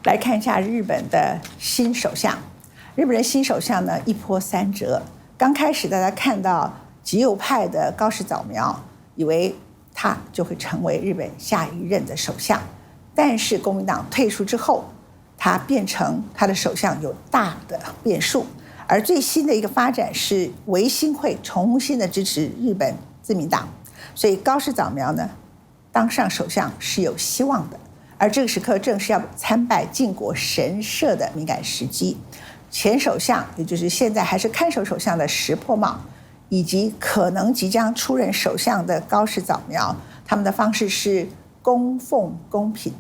来看一下日本的新首相。日本的新首相呢，一波三折。刚开始大家看到极右派的高市早苗，以为他就会成为日本下一任的首相，但是国民党退出之后，他变成他的首相有大的变数。而最新的一个发展是维新会重新的支持日本自民党，所以高市早苗呢当上首相是有希望的。而这个时刻正是要参拜靖国神社的敏感时机。前首相，也就是现在还是看守首相的石破茂，以及可能即将出任首相的高市早苗，他们的方式是供奉贡品，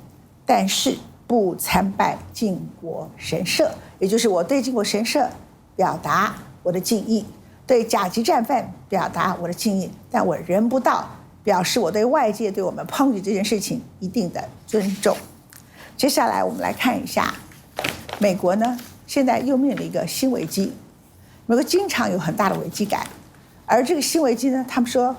但是不参拜靖国神社，也就是我对靖国神社表达我的敬意，对甲级战犯表达我的敬意，但我人不到，表示我对外界对我们抨击这件事情一定的尊重。接下来我们来看一下，美国呢现在又面临一个新危机。美国经常有很大的危机感，而这个新危机呢，他们说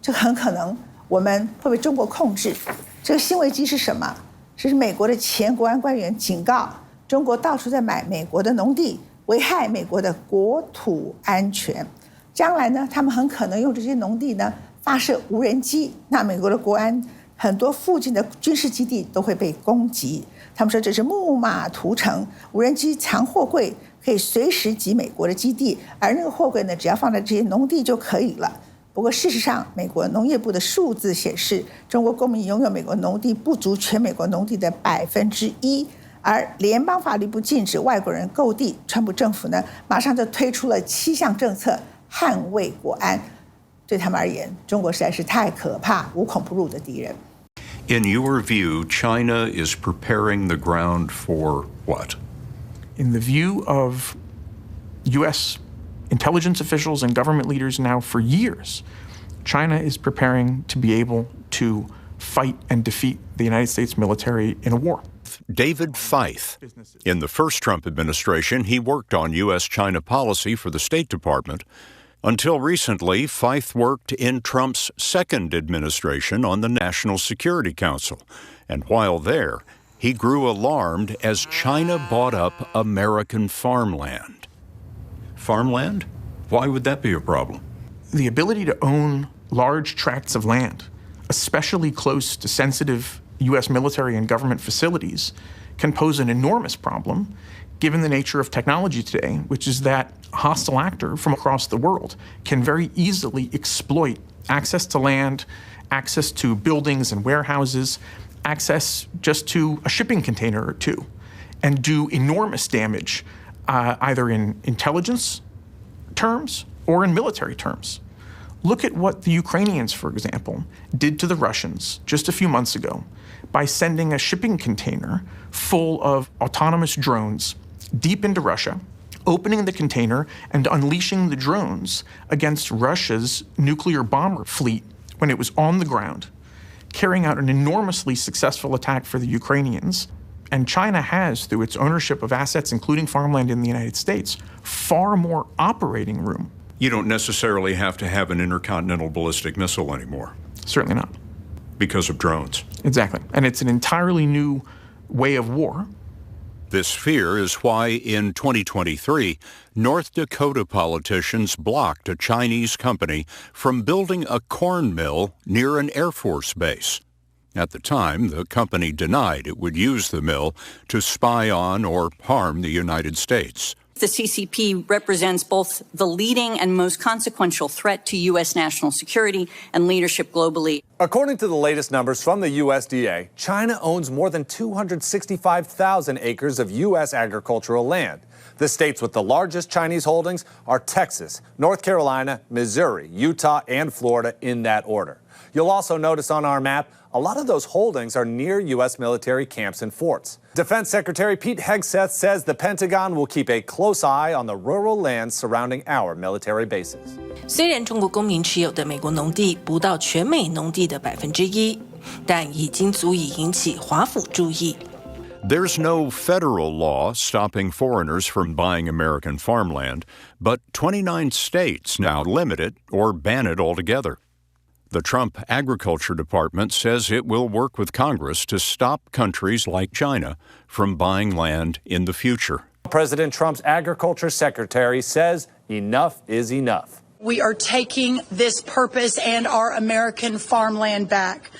这很可能我们会被中国控制。这个新危机是什么？是美国的前国安官员警告中国到处在买美国的农地，危害美国的国土安全。将来呢，他们很可能用这些农地呢发射无人机，那美国的国安很多附近的军事基地都会被攻击。他们说这是木马屠城，无人机藏货柜可以随时击美国的基地，而那个货柜呢，只要放在这些农地就可以了。不过事实上，美国农业部的数字显示，中国公民拥有美国农地不足全美国农地的1%，而联邦法律不禁止外国人购地。川普政府呢，马上就推出了7项政策捍卫国安。对他们而言，中国实在是太可怕、无孔不入的敌人。In your view, China is preparing the ground for what? In the view of U.S. intelligence officials and government leaders now for years, China is preparing to be able to fight and defeat the United States military in a war. David Feith. In the first Trump administration, he worked on U.S.-China policy for the State Department. Until recently, Feith worked in Trump's second administration on the National Security Council. And while there, he grew alarmed as China bought up American farmland. Farmland? Why would that be a problem? The ability to own large tracts of land, especially close to sensitive U.S. military and government facilities, can pose an enormous problem given the nature of technology today, which is that a hostile actor from across the world can very easily exploit access to land, access to buildings and warehouses, access just to a shipping container or two, and do enormous damage, either in intelligence terms or in military terms. Look at what the Ukrainians, for example, did to the Russians just a few months ago by sending a shipping container full of autonomous drones deep into Russia, opening the container and unleashing the drones against Russia's nuclear bomber fleet when it was on the ground, carrying out an enormously successful attack for the Ukrainians. And China has, through its ownership of assets, including farmland in the United States, far more operating room. You don't necessarily have to have an intercontinental ballistic missile anymore. Certainly not. Because of drones. Exactly. And it's an entirely new way of war. This fear is why in 2023, North Dakota politicians blocked a Chinese company from building a corn mill near an Air Force base. At the time, the company denied it would use the mill to spy on or harm the United States. The CCP represents both the leading and most consequential threat to U.S. national security and leadership globally. According to the latest numbers from the USDA, China owns more than 265,000 acres of U.S. agricultural land. The states with the largest Chinese holdings are Texas, North Carolina, Missouri, Utah, and Florida in that order. You'll also notice on our map, a lot of those holdings are near U.S. military camps and forts. Defense Secretary Pete Hegseth says the Pentagon will keep a close eye on the rural lands surrounding our military bases. 虽然中国公民持有的美国农地不到全美农地的1%，但已经足以引起华府注意。There's no federal law stopping foreigners from buying American farmland, but 29 states now limit it or ban it altogether. The Trump Agriculture Department says it will work with Congress to stop countries like China from buying land in the future. President Trump's agriculture secretary says enough is enough. We are taking this purpose and our American farmland back.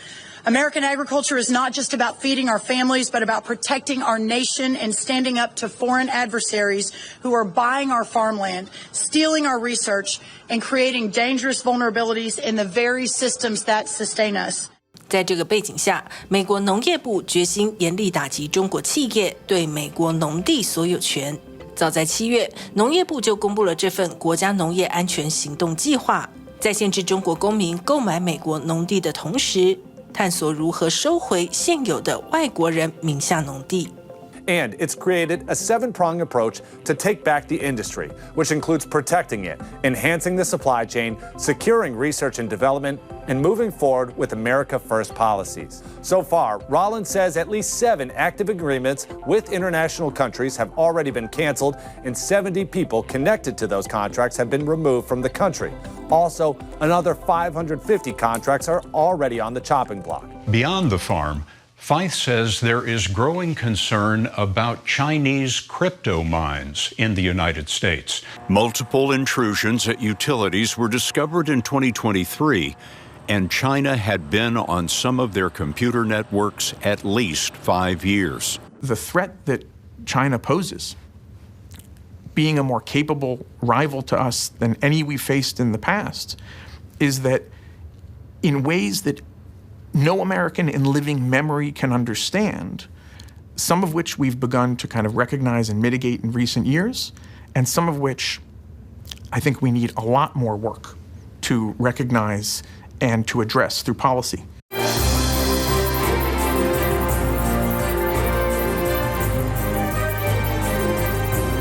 American agriculture is not just about feeding our families, but about protecting our nation and standing up to foreign adversaries who are buying our farmland, stealing our research, and creating dangerous vulnerabilities in the very systems that sustain us. 在这个背景下，美国农业部决心严厉打击中国企业对美国农地所有权。早在7月，农业部就公布了这份国家农业安全行动计划，在限制中国公民购买美国农地的同时，探索如何收回现有的外国人名下农地。And it's created a 7-pronged approach to take back the industry, which includes protecting it, enhancing the supply chain, securing research and development, and moving forward with America First policies. So far, Rollins says at least 7 active agreements with international countries have already been canceled, and 70 people connected to those contracts have been removed from the country. Also, another 550 contracts are already on the chopping block. Beyond the farm, Feith says there is growing concern about Chinese crypto mines in the United States. Multiple intrusions at utilities were discovered in 2023, and China had been on some of their computer networks at least 5 years. The threat that China poses, being a more capable rival to us than any we faced in the past, is that in ways that no American in living memory can understand, some of which we've begun to kind of recognize and mitigate in recent years, and some of which I think we need a lot more work to recognize and to address through policy.